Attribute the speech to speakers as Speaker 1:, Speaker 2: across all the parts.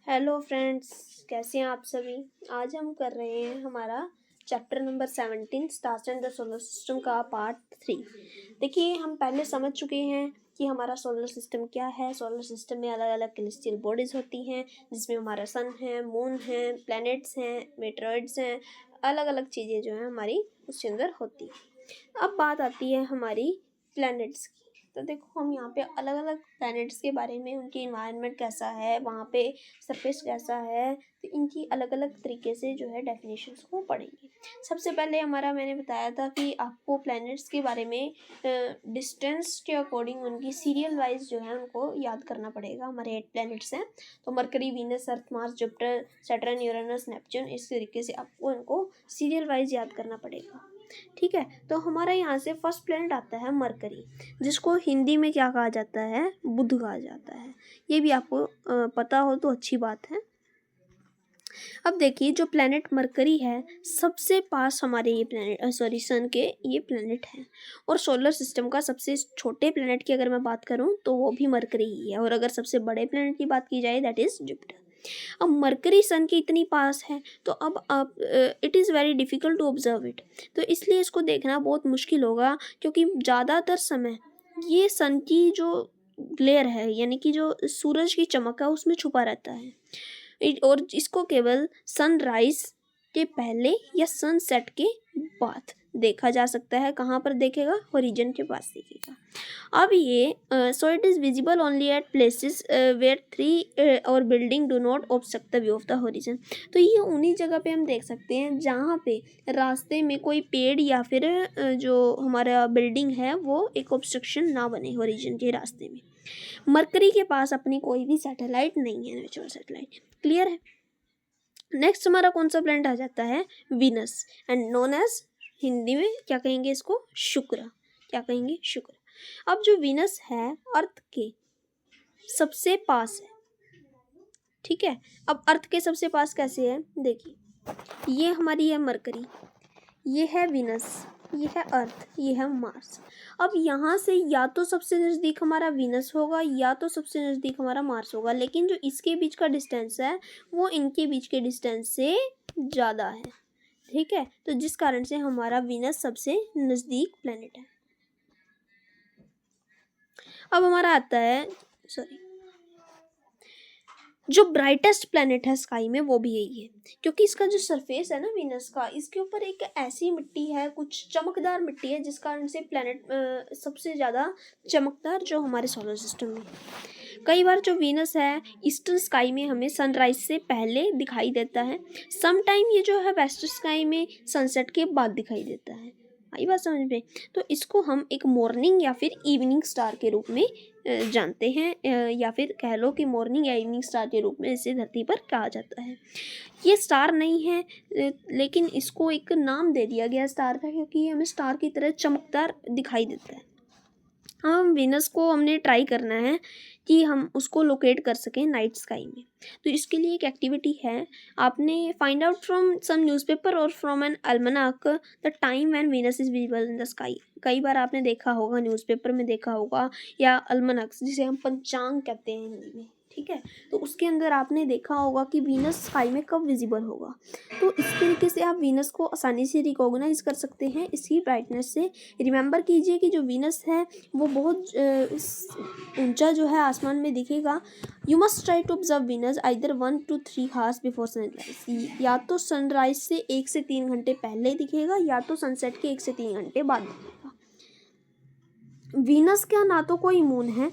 Speaker 1: Hello friends, कैसे हैं आप सभी। आज हम कर रहे हैं हमारा chapter number 17 stars and the solar system का पार्ट 3। देखिए, हम पहले समझ चुके हैं कि हमारा सोलर सिस्टम क्या है। सोलर सिस्टम में अलग अलग कैलेस्टियल बॉडीज़ होती हैं, जिसमें हमारा सन है, मून है, प्लैनेट्स हैं, मेटरॉइड्स हैं, अलग अलग चीज़ें जो हैं हमारी उसके अंदर होती हैं। अब बात आती है हमारी प्लैनेट्स की। तो देखो, हम यहाँ पे अलग अलग प्लैनेट्स के बारे में, उनकी इन्वायरमेंट कैसा है, वहाँ पे सरफेस कैसा है, तो इनकी अलग अलग तरीके से जो है डेफिनेशंस को पढ़ेंगे। सबसे पहले मैंने बताया था कि आपको प्लैनेट्स के बारे में डिस्टेंस के अकॉर्डिंग उनकी सीरियल वाइज जो है उनको याद करना पड़ेगा। हमारे 8 प्लैनेट्स हैं, तो Mercury, Venus, Earth, Mars, Jupiter, Saturn, Uranus, Neptune, इस तरीके से आपको इनको सीरियल वाइज याद करना पड़ेगा। ठीक है, तो हमारा यहाँ से फर्स्ट प्लैनेट आता है मरकरी, जिसको हिंदी में क्या कहा जाता है, बुध कहा जाता है। ये भी आपको पता हो तो अच्छी बात है। अब देखिए, जो प्लैनेट मरकरी है, सबसे पास हमारे ये प्लैनेट सन के ये प्लैनेट है। और सोलर सिस्टम का सबसे छोटे प्लैनेट की अगर मैं बात करूं तो वो भी मरकरी ही है। और अगर सबसे बड़े प्लैनेट की बात की जाए, दैट इज जुपिटर। अब मरकरी सन के इतनी पास है, तो अब it is very difficult to observe it. तो इसलिए इसको देखना बहुत मुश्किल होगा, क्योंकि ज़्यादातर समय ये सन की जो ग्लेयर है, यानी कि जो सूरज की चमक है, उसमें छुपा रहता है। और इसको केवल सनराइज के पहले या सनसेट के बाद देखा जा सकता है। कहाँ पर देखेगा? होरिजन के पास देखेगा। अब ये so it is visible only at places where tree और building do not obstruct the view of the horizon. तो ये उन्हीं जगह पे हम देख सकते हैं जहाँ पे रास्ते में कोई पेड़ या फिर जो हमारा बिल्डिंग है वो एक ऑब्स्ट्रक्शन ना बने होरिजन के रास्ते में। मरकरी के पास अपनी कोई भी सैटेलाइट नहीं है, नेचुरल सैटेलाइट। क्लियर है। नेक्स्ट हमारा कौन सा प्लैनेट आ जाता है? Venus, and known as, Hindi में क्या कहेंगे इसको? शुक्र। क्या कहेंगे? शुक्र। अब जो वीनस है, अर्थ के सबसे पास है। ठीक है, अब अर्थ के सबसे पास कैसे है? देखिए, ये हमारी है मरकरी, ये है वीनस, ये है अर्थ, ये है मार्स। अब यहाँ से या तो सबसे नज़दीक हमारा वीनस होगा या तो सबसे नज़दीक हमारा मार्स होगा, लेकिन जो इसके बीच का डिस्टेंस है वो इनके बीच के डिस्टेंस से ज़्यादा है। ठीक है, तो जिस कारण से हमारा वीनस सबसे नज़दीक प्लेनेट है। अब हमारा आता है जो ब्राइटेस्ट प्लैनेट है स्काई में, वो भी यही है, क्योंकि इसका जो सरफेस है ना वीनस का, इसके ऊपर एक ऐसी मिट्टी है, कुछ चमकदार मिट्टी है, जिस कारण से प्लैनेट सबसे ज़्यादा चमकदार जो हमारे सोलर सिस्टम में। कई बार जो वीनस है ईस्टर्न स्काई में हमें सनराइज से पहले दिखाई देता है। सम टाइम ये जो है वेस्टर्न स्काई में सनसेट के बाद दिखाई देता है। आई बात समझ में? तो इसको हम एक मॉर्निंग या फिर इवनिंग स्टार के रूप में जानते हैं, या फिर कह लो कि मॉर्निंग या इवनिंग स्टार के रूप में इसे धरती पर कहा जाता है। ये स्टार नहीं है, लेकिन इसको एक नाम दे दिया गया स्टार का, क्योंकि ये हमें स्टार की तरह चमकदार दिखाई देता है। हम वीनस को हमने ट्राई करना है कि हम उसको लोकेट कर सकें नाइट स्काई में। तो इसके लिए एक एक्टिविटी है, आपने find out from some newspaper और from an almanac the time when Venus is visible in the sky. कई बार आपने देखा होगा, न्यूज़पेपर में देखा होगा, या अल्मनाक्स जिसे हम पंचांग कहते हैं हिंदी में। ठीक है, तो उसके अंदर आपने देखा होगा कि वीनस स्काई में कब विजिबल होगा। तो इस तरीके से आप वीनस को आसानी से रिकॉग्नाइज कर सकते हैं इसकी ब्राइटनेस से। रिमेंबर कीजिए कि जो वीनस है वो बहुत ऊंचा जो है आसमान में दिखेगा। You must try to observe Venus either 1 to 3 hours before sunrise. या तो सनराइज से 1 से 3 घंटे पहले दिखेगा, या तो सनसेट के 1 से 3 घंटे बाद दिखेगा। वीनस का ना तो कोई मून है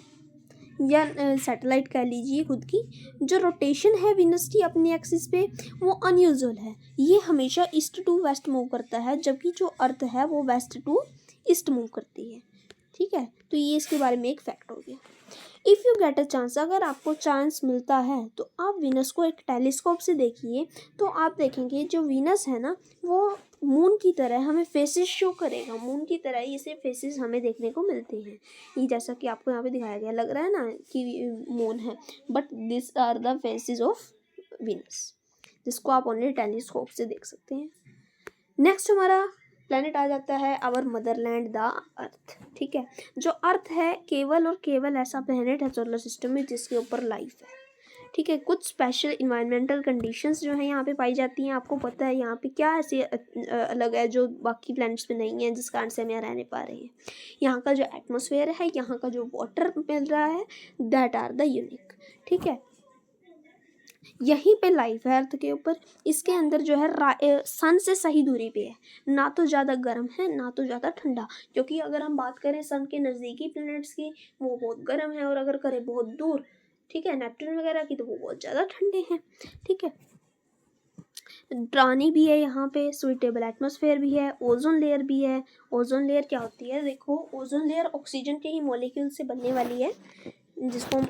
Speaker 1: या सैटेलाइट कह लीजिए खुद की। जो रोटेशन है वीनस की अपने एक्सिस पे, वो अनयूजुअल है। ये हमेशा ईस्ट टू वेस्ट मूव करता है, जबकि जो अर्थ है वो वेस्ट टू ईस्ट मूव करती है। ठीक है, तो ये इसके बारे में एक फैक्ट हो गया। If you get a chance, अगर आपको चांस मिलता है तो आप वीनस को एक टेलीस्कोप से देखिए, तो आप देखेंगे जो वीनस है ना, वो मून की तरह हमें फेसेस शो करेगा। मून की तरह ही इसे फेसेस हमें देखने को मिलते हैं। ये जैसा कि आपको यहाँ पे दिखाया गया, लग रहा है ना कि मून है, but this are the phases of Venus, जिसको आप ओनली टेलीस्कोप से देख सकते हैं। नेक्स्ट हमारा प्लैनेट आ जाता है आवर मदरलैंड द अर्थ। ठीक है, जो अर्थ है केवल और केवल ऐसा प्लैनेट है सोलर सिस्टम में जिसके ऊपर लाइफ है। ठीक है। कुछ स्पेशल इन्वायरमेंटल कंडीशंस जो हैं यहाँ पे पाई जाती हैं। आपको पता है यहाँ पे क्या ऐसे अलग है जो बाकी प्लैनेट्स पे नहीं है, जिस कारण से हम यहाँ रहने पा रहे हैं। यहाँ का जो एटमॉस्फेयर है, यहाँ का जो वाटर मिल रहा है, दैट आर द यूनिक। ठीक है, यहीं पे लाइफ है अर्थ के ऊपर। इसके अंदर जो है सन से सही दूरी पे है, ना तो ज़्यादा गर्म है ना तो ज़्यादा ठंडा। क्योंकि अगर हम बात करें सन के नज़दीकी प्लैनेट्स की, वो बहुत गर्म है, और अगर करें बहुत दूर, ठीक है, नेपट्टून वगैरह की, तो वो बहुत ज़्यादा ठंडे हैं। ठीक है, पानी भी है यहाँ पे, सुइटेबल एटमॉस्फेयर भी है, ओजोन लेयर भी है। ओजोन लेयर क्या होती है? देखो, ओजोन लेयर ऑक्सीजन के ही मॉलिक्यूल से बनने वाली है, जिसको हम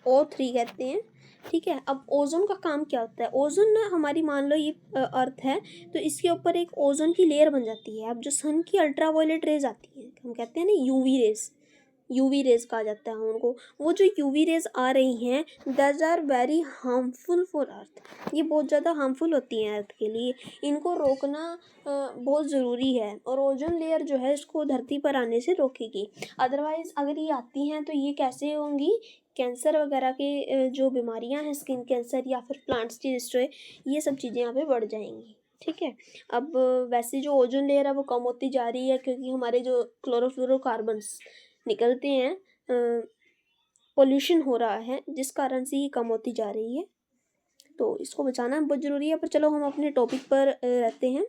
Speaker 1: O3 कहते हैं। ठीक है, अब ओजोन का काम क्या होता है? ओजोन ना, हमारी मान लो ये अर्थ है, तो इसके ऊपर एक ओजोन की लेयर बन जाती है। अब जो सन की अल्ट्रावायलेट रेज आती है, हम कहते हैं ना यूवी रेज कहा जाता है उनको। वो जो यूवी रेज आ रही हैं, that are very harmful for earth. ये बहुत ज़्यादा हार्मफुल होती हैं अर्थ के लिए। इनको रोकना बहुत ज़रूरी है, और ओजोन लेयर जो है इसको धरती पर आने से रोकेगी। अदरवाइज़ अगर ये आती हैं तो ये कैसे होंगी? कैंसर वगैरह के जो बीमारियां हैं, स्किन कैंसर या फिर प्लांट्स की डिस्ट्रॉय, ये सब चीज़ें यहाँ पे बढ़ जाएंगी। ठीक है, अब वैसे जो ओजोन लेयर है वो कम होती जा रही है, क्योंकि हमारे जो क्लोरोफ्लोरोकार्बन्स निकलते हैं, पोल्यूशन हो रहा है, जिस कारण से ये कम होती जा रही है। तो इसको बचाना बहुत ज़रूरी है। पर चलो हम अपने टॉपिक पर रहते हैं।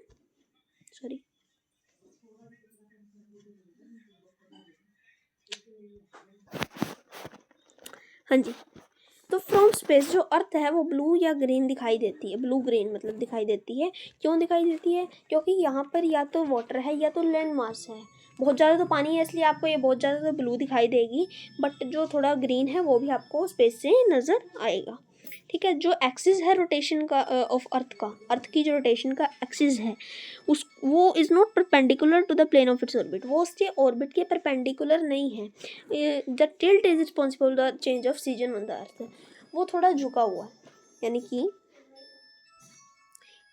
Speaker 1: सॉरी, हाँ जी। तो फ्रॉम स्पेस जो अर्थ है वो ब्लू या ग्रीन दिखाई देती है। ब्लू ग्रीन मतलब दिखाई देती है। क्यों दिखाई देती है? क्योंकि यहाँ पर या तो वाटर है या तो लैंड मास है। बहुत ज़्यादा तो पानी है, इसलिए आपको ये बहुत ज़्यादा तो ब्लू दिखाई देगी, बट जो थोड़ा ग्रीन है वो भी आपको स्पेस से नज़र आएगा। ठीक है, जो एक्सिस है रोटेशन का ऑफ अर्थ की जो रोटेशन का एक्सिस है, उस वो is not perpendicular to the plane of its orbit. वो उसके ऑर्बिट के परपेंडिकुलर नहीं है। The tilt is responsible the change of season on the earth. वो थोड़ा झुका हुआ है, यानी कि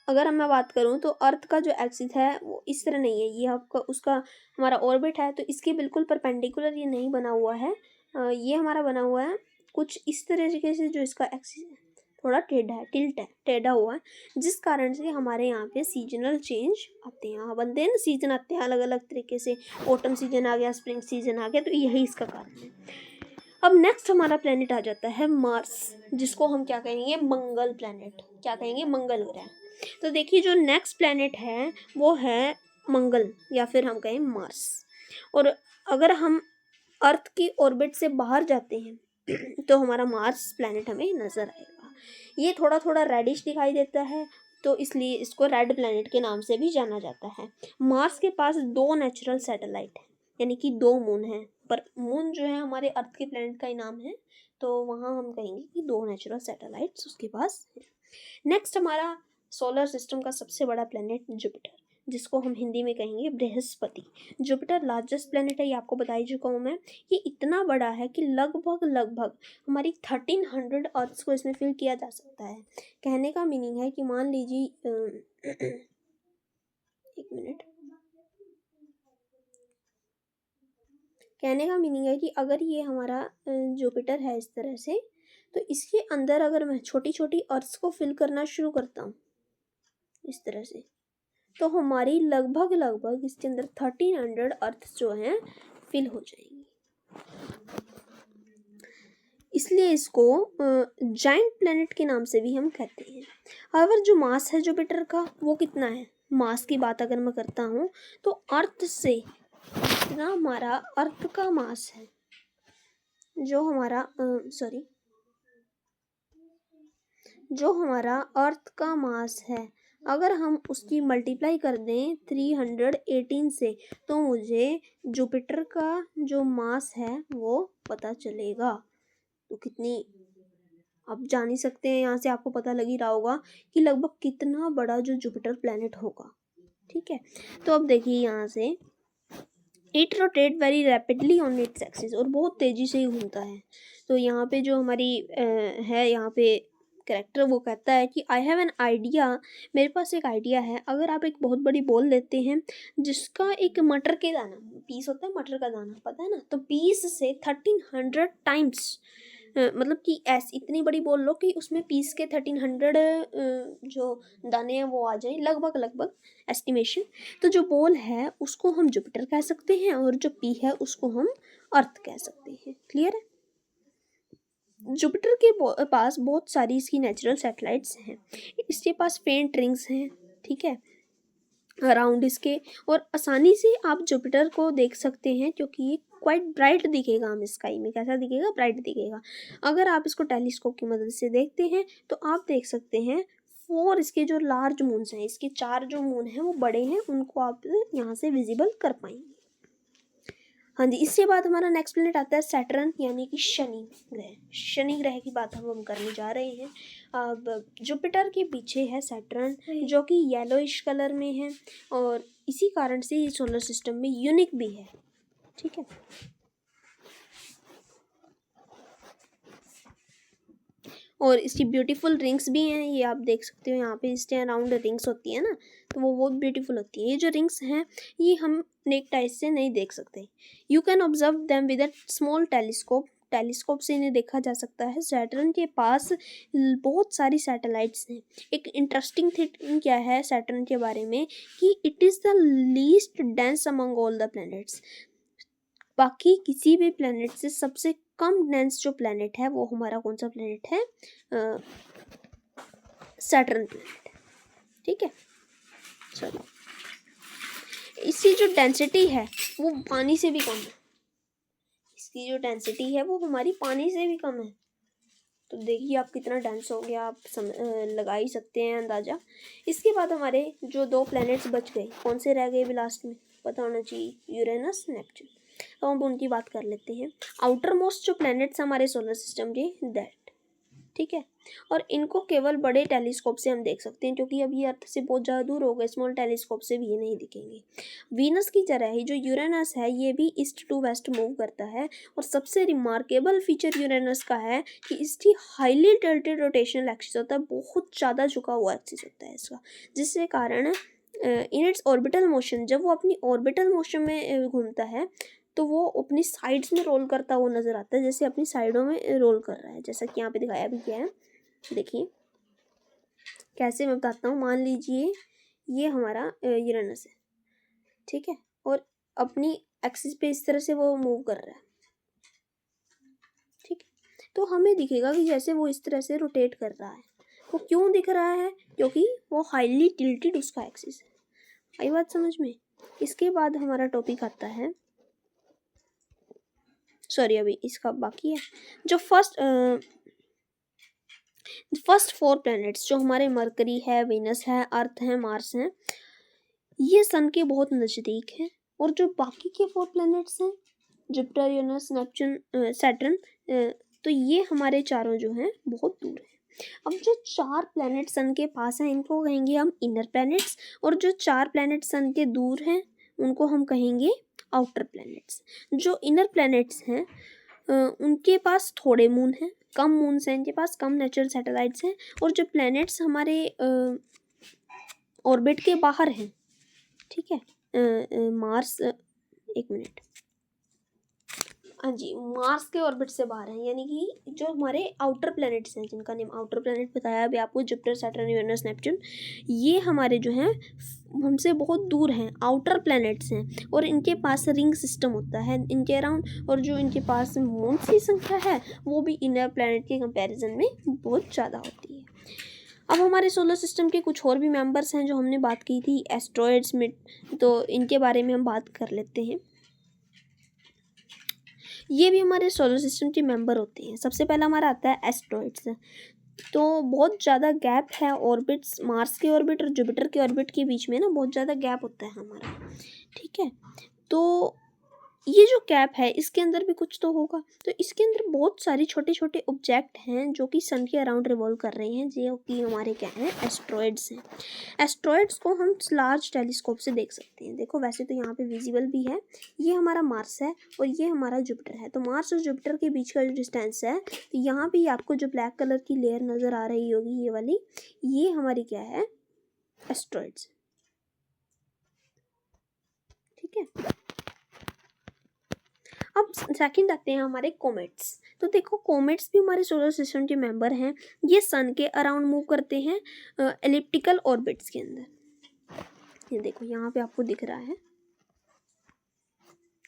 Speaker 1: अगर मैं बात करूँ तो अर्थ का जो एक्सिस है वो इस तरह नहीं है, ये आपका उसका हमारा ऑर्बिट है, तो इसके बिल्कुल परपेंडिकुलर ये नहीं बना हुआ है। ये हमारा बना हुआ है कुछ इस तरीके से, जो इसका एक्सिस है थोड़ा टेढ़ा है, टिल्ट है, टेढ़ा हुआ है, जिस कारण से हमारे यहाँ पे सीजनल चेंज आते हैं। यहाँ बनते हैं ना, सीजन आते हैं अलग अलग तरीके से, ऑटम सीजन आ गया, स्प्रिंग सीजन आ गया, तो यही इसका कारण है। अब नेक्स्ट हमारा प्लेनेट आ जाता है मार्स, जिसको हम क्या कहेंगे? मंगल प्लेनेट। क्या कहेंगे? मंगल ग्रह। तो देखिए, जो नेक्स्ट प्लेनेट है वो है मंगल, या फिर हम कहें मार्स। और अगर हम अर्थ की ऑर्बिट से बाहर जाते हैं तो हमारा मार्स प्लेनेट हमें नज़र आएगा। ये थोड़ा थोड़ा रेडिश दिखाई देता है, तो इसलिए इसको रेड प्लेनेट के नाम से भी जाना जाता है। मार्स के पास 2 नेचुरल सैटेलाइट हैं, यानी कि 2 मून हैं। पर मून जो है हमारे अर्थ के प्लेनेट का ही नाम है, तो वहाँ हम कहेंगे कि 2 नेचुरल सैटेलाइट्स उसके पास हैं। नेक्स्ट हमारा सोलर सिस्टम का सबसे बड़ा प्लेनेट जुपिटर, जिसको हम हिंदी में कहेंगे बृहस्पति। जुपिटर लार्जेस्ट प्लेनेट है, ये आपको बता ही चुका हूँ मैं। ये इतना बड़ा है कि लगभग हमारी 1300 अर्थ्स को इसमें फिल किया जा सकता है। कहने का मीनिंग है कि मान लीजिए एक मिनट, कहने का मीनिंग है कि अगर ये हमारा जुपिटर है इस तरह से, तो इसके अंदर अगर मैं छोटी छोटी अर्थ्स को फिल करना शुरू करता हूँ इस तरह से, तो हमारी लगभग इसके अंदर 1300 अर्थ्स जो हैं फिल हो जाएंगी। इसलिए इसको जाइंट प्लेनेट के नाम से भी हम कहते हैं। हाउएवर जो मास है जुपिटर का वो कितना है? मास की बात अगर मैं करता हूँ तो अर्थ से इतना हमारा अर्थ का मास है, जो हमारा जो हमारा अर्थ का मास है, अगर हम उसकी मल्टीप्लाई कर दें 318 से, तो मुझे जुपिटर का जो मास है वो पता चलेगा। तो कितनी, आप जान ही सकते हैं, यहाँ से आपको पता लग ही रहा होगा कि लगभग कितना बड़ा जो जुपिटर प्लैनेट होगा। ठीक है, तो अब देखिए यहाँ से, it rotate very rapidly on its axis, और बहुत तेज़ी से ही घूमता है। तो यहाँ पे जो हमारी है यहाँ पे करेक्टर, वो कहता है कि आई हैव एन आइडिया, मेरे पास एक आइडिया है। अगर आप एक बहुत बड़ी बॉल लेते हैं जिसका एक मटर के दाना पीस होता है, मटर का दाना पता है ना, तो पीस से 1300 टाइम्स मतलब कि ऐसी इतनी बड़ी बॉल लो कि उसमें पीस के 1300 जो दाने हैं वो आ जाए, लगभग एस्टिमेशन। तो जो बॉल है उसको हम जुपिटर कह सकते हैं और जो पी है उसको हम अर्थ कह सकते हैं। क्लियर है? जुपिटर के पास बहुत सारी इसकी नेचुरल सैटेलाइट्स हैं। इसके पास फेंट रिंग्स हैं, ठीक है, अराउंड इसके, और आसानी से आप जुपिटर को देख सकते हैं क्योंकि ये क्वाइट ब्राइट दिखेगा हमें स्काई में। कैसा दिखेगा? ब्राइट दिखेगा। अगर आप इसको टेलीस्कोप की मदद से देखते हैं तो आप देख सकते हैं 4 इसके जो लार्ज मून्स हैं, इसके 4 जो मून हैं वो बड़े हैं, उनको आप यहाँ से विजिबल कर पाएंगे। हाँ जी, इसके बाद हमारा नेक्स्ट प्लेनेट आता है सैटर्न, यानी कि शनि ग्रह। शनि ग्रह की बात हम करने जा रहे हैं। अब जुपिटर के पीछे है सैटर्न, जो कि येलोइश कलर में है और इसी कारण से ये सोलर सिस्टम में यूनिक भी है। ठीक है, और इसकी ब्यूटीफुल रिंग्स भी हैं, ये आप देख सकते हो यहाँ पे इसके अराउंड रिंग्स होती है ना, तो वो बहुत ब्यूटीफुल होती है। ये जो रिंग्स हैं ये हम नेक्ड आइज से नहीं देख सकते। You can observe them with a small telescope. Telescope से इन्हें देखा जा सकता है। सैटर्न के पास बहुत सारी सैटेलाइट्स हैं। एक इंटरेस्टिंग थिंग क्या है सैटर्न के बारे में कि it is the least dense among all the planets. बाकी किसी भी प्लैनेट से सबसे कम डेंस जो प्लैनेट है वो हमारा कौन सा प्लैनेट है? Saturn planet. ठीक है, चलो, इसकी जो डेंसिटी है वो पानी से भी कम है। इसकी जो डेंसिटी है वो हमारी पानी से भी कम है। तो देखिए आप कितना डेंस हो गया, आप लगा ही सकते हैं अंदाज़ा। इसके बाद हमारे जो 2 प्लैनेट्स बच गए, कौन से रह गए भी लास्ट में पता होना चाहिए? Uranus, Neptune. तो हम उनकी बात कर लेते हैं। आउटर मोस्ट जो प्लैनेट्स हमारे सोलर सिस्टम के, दैट, ठीक है, और इनको केवल बड़े टेलीस्कोप से हम देख सकते हैं क्योंकि अब ये अर्थ से बहुत ज़्यादा दूर हो गए, स्मॉल टेलीस्कोप से भी ये नहीं दिखेंगे। वीनस की तरह ही जो यूरेनस है ये भी ईस्ट टू वेस्ट मूव करता है, और सबसे रिमार्केबल फीचर यूरेनस का है कि इसकी हाईली टिल्टेड रोटेशनल एक्सिस होता है, बहुत ज़्यादा झुका हुआ एक्सिस होता है इसका, जिसके कारण इन इट्स ऑर्बिटल मोशन, जब वो अपनी ऑर्बिटल मोशन में घूमता है तो वो अपनी साइड्स में रोल करता हुआ नजर आता है, जैसे अपनी साइडों में रोल कर रहा है, जैसा कि यहाँ पे दिखाया भी गया है। देखिए कैसे, मैं बताता हूँ। मान लीजिए ये हमारा यूरेनस है, ठीक है, और अपनी एक्सिस पे इस तरह से वो मूव कर रहा है, ठीक है, तो हमें दिखेगा कि जैसे वो इस तरह से रोटेट कर रहा है। वो क्यों दिख रहा है? क्योंकि वो हाईली टिल्टेड उसका एक्सिस है। आई बात समझ में? इसके बाद हमारा टॉपिक आता है, सॉरी अभी इसका बाकी है, जो फर्स्ट 4 प्लैनेट्स जो हमारे मरकरी है, वीनस है, अर्थ है, मार्स हैं, ये सन के बहुत नज़दीक हैं। और जो बाकी के 4 प्लैनेट्स हैं, जुपिटर, यूरेनस, नेपच्यून, सैटर्न, तो ये हमारे चारों जो हैं बहुत दूर हैं। अब जो 4 प्लैनेट सन के पास हैं इनको कहेंगे हम इनर प्लैनेट्स, और जो 4 प्लैनेट सन के दूर हैं उनको हम कहेंगे आउटर प्लैनेट्स। जो इनर प्लैनेट्स हैं उनके पास थोड़े मून हैं, कम मून्स हैं इनके पास, कम नेचुरल सैटेलाइट्स हैं, और जो प्लैनेट्स हमारे ऑर्बिट के बाहर हैं, ठीक है, मार्स, एक मिनट, हाँ जी, मार्स के ऑर्बिट से बाहर हैं, यानी कि जो हमारे आउटर प्लैनेट्स हैं, जिनका नेम आउटर प्लैनेट बताया अभी आपको, जुपिटर, सैटर्न, यूरेनस, नेपच्यून, ये हमारे जो हैं हमसे बहुत दूर हैं, आउटर प्लैनेट्स हैं, और इनके पास रिंग सिस्टम होता है इनके अराउंड, और जो इनके पास मून्स की संख्या है वो भी इनर प्लैनेट के कंपैरिजन में बहुत ज़्यादा होती है। अब हमारे सोलर सिस्टम के कुछ और भी मेंबर्स हैं जो हमने बात की थी एस्ट्रॉयड्स में, तो इनके बारे में हम बात कर लेते हैं। ये भी हमारे सोलर सिस्टम के मेंबर होते हैं। सबसे पहला हमारा आता है एस्ट्रॉयड्स। तो बहुत ज़्यादा गैप है ऑर्बिट्स, मार्स के ऑर्बिट और जुपिटर के ऑर्बिट के बीच में ना बहुत ज़्यादा गैप होता है हमारा, ठीक है। तो ये जो गैप है इसके अंदर भी कुछ तो होगा, तो इसके अंदर बहुत सारे छोटे छोटे ऑब्जेक्ट हैं जो कि सन के अराउंड रिवॉल्व कर रहे हैं, जो कि हमारे क्या हैं? एस्ट्रॉयड्स हैं। एस्ट्रॉयड्स को हम लार्ज टेलीस्कोप से देख सकते हैं। देखो वैसे तो यहाँ पे विजिबल भी है। ये हमारा मार्स है और ये हमारा जुपिटर है। तो मार्स और जुपिटर के बीच का जो डिस्टेंस है, तो यहाँ पे आपको जो ब्लैक कलर की लेयर नज़र आ रही होगी ये वाली, ये हमारी क्या है? एस्ट्रॉयड्स, ठीक है। अब सेकंड आते हैं हमारे कोमेट्स। तो देखो कोमेट्स भी हमारे सोलर सिस्टम के मेंबर हैं। ये सन के अराउंड मूव करते हैं एलिप्टिकल ऑर्बिट्स के अंदर। ये देखो यहाँ पे आपको दिख रहा है,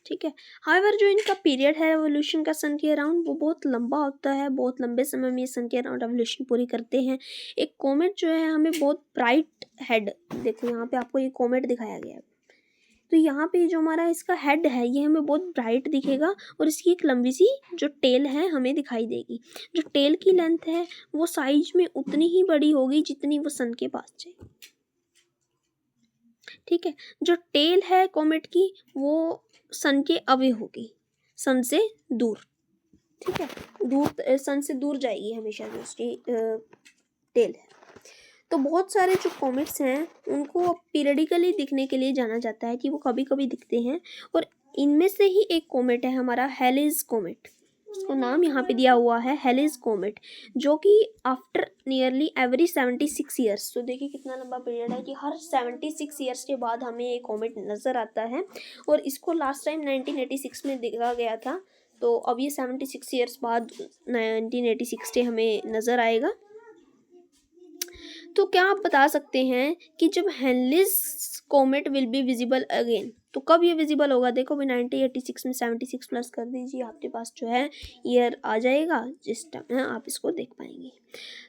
Speaker 1: ठीक है। हाउएवर जो इनका पीरियड है रेवोल्यूशन का सन के अराउंड वो बहुत लंबा होता है, बहुत लंबे समय में ये सन के अराउंड रेवोल्यूशन पूरी करते हैं। एक कोमेट जो है हमें बहुत ब्राइट हेड, देखो यहाँ पे आपको ये कोमेट दिखाया गया है, तो यहाँ पे जो हमारा इसका हेड है ये हमें बहुत ब्राइट दिखेगा और इसकी एक लंबी सी जो टेल है हमें दिखाई देगी। जो टेल की लेंथ है वो साइज में उतनी ही बड़ी होगी जितनी वो सन के पास जाए, ठीक है। जो टेल है कोमेट की वो सन के अवे होगी, सन से दूर, ठीक है, दूर, सन से दूर जाएगी हमेशा जो उसकी टेल है। तो बहुत सारे जो कॉमेट्स हैं उनको पीरियडिकली दिखने के लिए जाना जाता है कि वो कभी कभी दिखते हैं, और इनमें से ही एक कॉमेट है हमारा हेलिस कॉमेट। उसको नाम यहाँ पे दिया हुआ है हेलिस कॉमेट, जो कि आफ्टर नियरली एवरी 76 ईयर्स, तो देखिए कितना लंबा पीरियड है कि हर 76 ईयर्स के बाद हमें ये कॉमेट नज़र आता है। और इसको लास्ट टाइम 1986 में देखा गया था, तो अब ये 76 ईयर्स बाद 1986 से हमें नज़र आएगा। तो क्या आप बता सकते हैं कि जब Halley's comet will be visible again, तो कब ये विजिबल होगा? देखो भी 1986 में 76 प्लस कर दीजिए, आपके पास जो है ईयर आ जाएगा जिस टाइम आप इसको देख पाएंगे।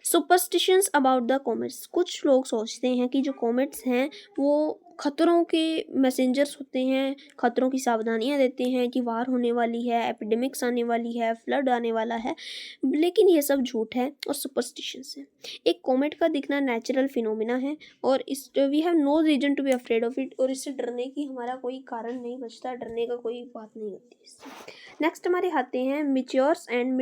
Speaker 1: सुपरस्टिशंस अबाउट द कॉमेट्स, कुछ लोग सोचते हैं कि जो कॉमेट्स हैं वो खतरों के मैसेंजर्स होते हैं, खतरों की सावधानियां देते हैं कि वार होने वाली है, एपिडेमिक्स आने वाली है, फ्लड आने वाला है, लेकिन ये सब झूठ है और सुपरस्टिशंस है। एक कॉमेट का दिखना नेचुरल फिनोमिना है और इस we have no reason to be afraid of it, और इससे डरने की हमारा कोई कारण नहीं बचता, डरने का कोई बात नहीं होती इससे। नेक्स्ट हमारे आते हैं मीटियोर्स एंड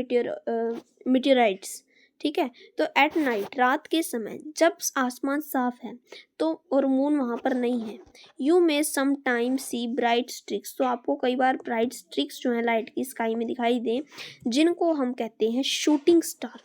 Speaker 1: मीटियोराइट्स, ठीक है। तो एट नाइट, रात के समय जब आसमान साफ है तो और मून वहाँ पर नहीं है, you may some time see bright streaks, तो आपको कई बार ब्राइट स्ट्रिक्स जो है लाइट की स्काई में दिखाई दें, जिनको हम कहते हैं शूटिंग स्टार,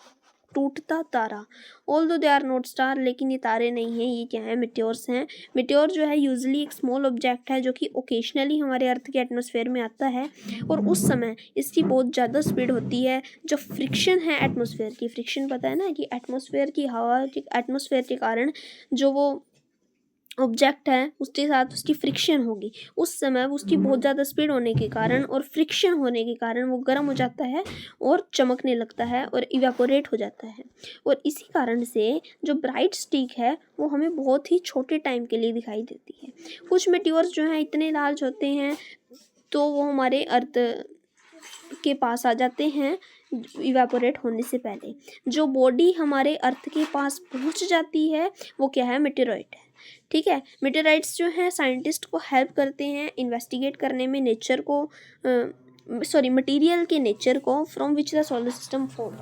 Speaker 1: टूटता तारा। Although they are not star, लेकिन ये तारे नहीं हैं, ये क्या है? मिट्योर्स हैं। मिट्योर जो है यूजुअली एक स्मॉल ऑब्जेक्ट है जो कि ओकेजनली हमारे अर्थ के एटमॉस्फेयर में आता है, और उस समय इसकी बहुत ज़्यादा स्पीड होती है। जो फ्रिक्शन है एटमॉस्फेयर की, फ्रिक्शन पता है ना कि एटमॉस्फेयर की हवा के एटमॉस्फेयर के कारण जो वो ऑब्जेक्ट है उसके साथ उसकी फ्रिक्शन होगी, उस समय उसकी बहुत ज़्यादा स्पीड होने के कारण और फ्रिक्शन होने के कारण वो गर्म हो जाता है और चमकने लगता है और इवेपोरेट हो जाता है। और इसी कारण से जो ब्राइट स्टिक है वो हमें बहुत ही छोटे टाइम के लिए दिखाई देती है। कुछ मेटियोर्स जो हैं इतने लार्ज होते हैं तो वो हमारे अर्थ के पास आ जाते हैं इवेपोरेट होने से पहले। जो बॉडी हमारे अर्थ के पास पहुंच जाती है वो क्या है? मेटेरॉइड है, ठीक है। मेटेराइट्स जो हैं साइंटिस्ट को हेल्प करते हैं इन्वेस्टिगेट करने में नेचर को मटेरियल के नेचर को from which the solar system form.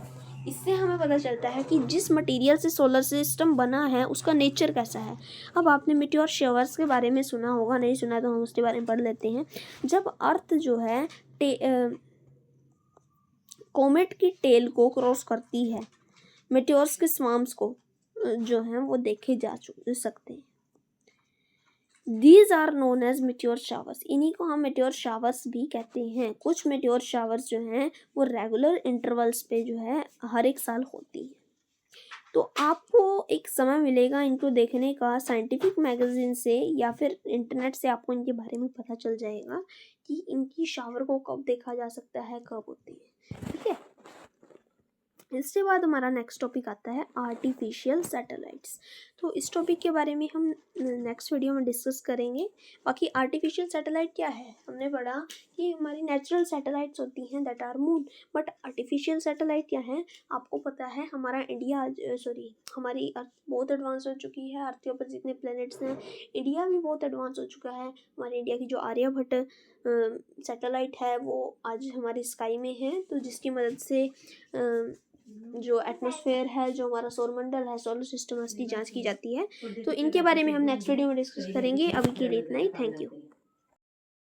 Speaker 1: इससे हमें पता चलता है कि जिस मटेरियल से सोलर सिस्टम बना है उसका नेचर कैसा है। अब आपने मीटियोर शावर्स के बारे में सुना होगा, नहीं सुना तो हम उसके बारे में पढ़ लेते हैं। जब अर्थ जो है कोमेट की टेल को क्रॉस करती है, मेटियोर्स के स्वाम्स को जो हैं वो देखे जा सकते हैं। These are known as meteor showers, इन्हीं को हम meteor showers भी कहते हैं। कुछ meteor showers जो हैं वो रेगुलर इंटरवल्स पे जो है हर एक साल होती है। तो आपको एक समय मिलेगा इनको देखने का, साइंटिफिक मैगजीन से या फिर इंटरनेट से आपको इनके बारे में पता चल जाएगा कि इनकी शावर को कब देखा जा सकता है, कब होती है, ठीक है। इसके बाद हमारा नेक्स्ट टॉपिक आता है आर्टिफिशियल सैटेलाइट्स। तो इस टॉपिक के बारे में हम नेक्स्ट वीडियो में डिस्कस करेंगे। बाकी आर्टिफिशियल सैटेलाइट क्या है, हमने पढ़ा कि हमारी नेचुरल सैटेलाइट्स होती हैं that are moon, but artificial satellite क्या है? आपको पता है हमारा हमारी अर्थ बहुत एडवांस हो चुकी है। अर्थ के ऊपर जितने प्लैनेट्स हैं इंडिया भी बहुत एडवांस हो चुका है। हमारे इंडिया की जो आर्यभट्ट सैटेलाइट है वो आज हमारी स्काई में है, तो जिसकी मदद से जो एटमॉस्फेयर है, जो हमारा सौरमंडल है, सोलर सिस्टम है, उसकी जांच की जाती है। तो इनके बारे में हम नेक्स्ट वीडियो में डिस्कस करेंगे। अभी के लिए इतना ही, थैंक यू।